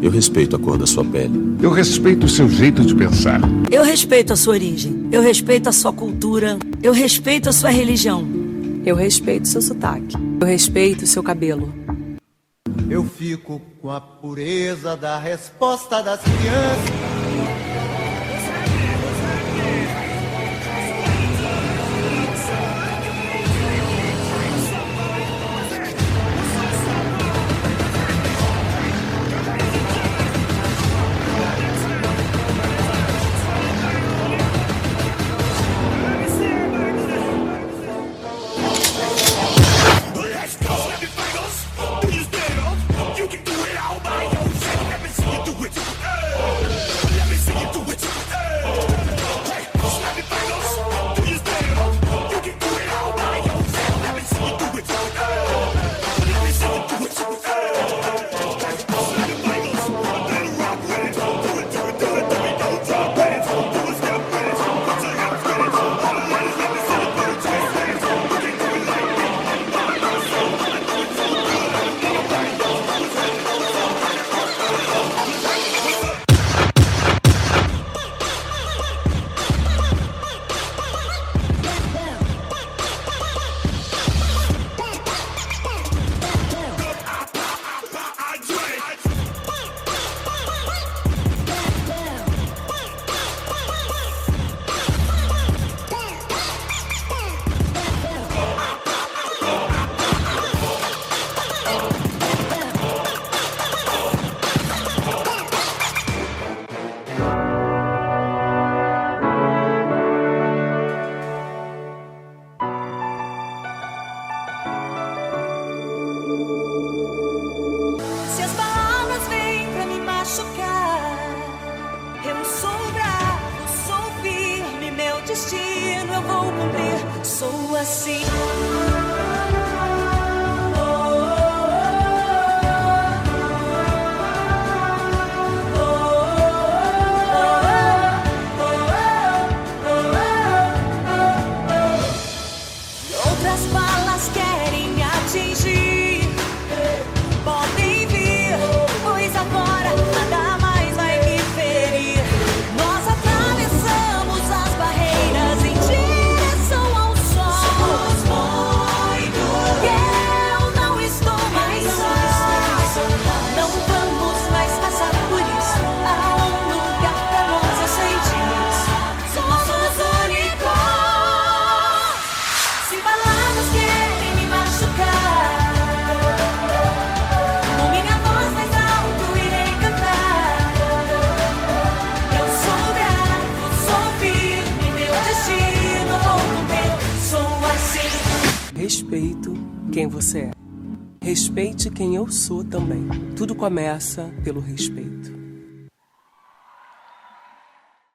Eu respeito a cor da sua pele. Eu respeito o seu jeito de pensar. Eu respeito a sua origem. Eu respeito a sua cultura. Eu respeito a sua religião. Eu respeito seu sotaque. Eu respeito o seu cabelo. Eu fico com a pureza da resposta das crianças. Se as palavras vêm pra me machucar, eu sou bravo, sou firme, meu destino eu vou cumprir, sou assim. Outras balas querem me atingir, podem vir, pois agora nada mais vai me ferir. Nós atravessamos as barreiras em direção ao sol. Somos muitos, eu não estou mais só. Não vamos mais passar por isso. Há um lugar pra nós, eu sei disso. Somos únicos. Se palavras querem me machucar, com minha voz mais alto irei cantar. Eu sou bravo, sou firme, meu destino vou cumprir, sou assim. Respeito quem você é. Respeite quem eu sou também. Tudo começa pelo respeito.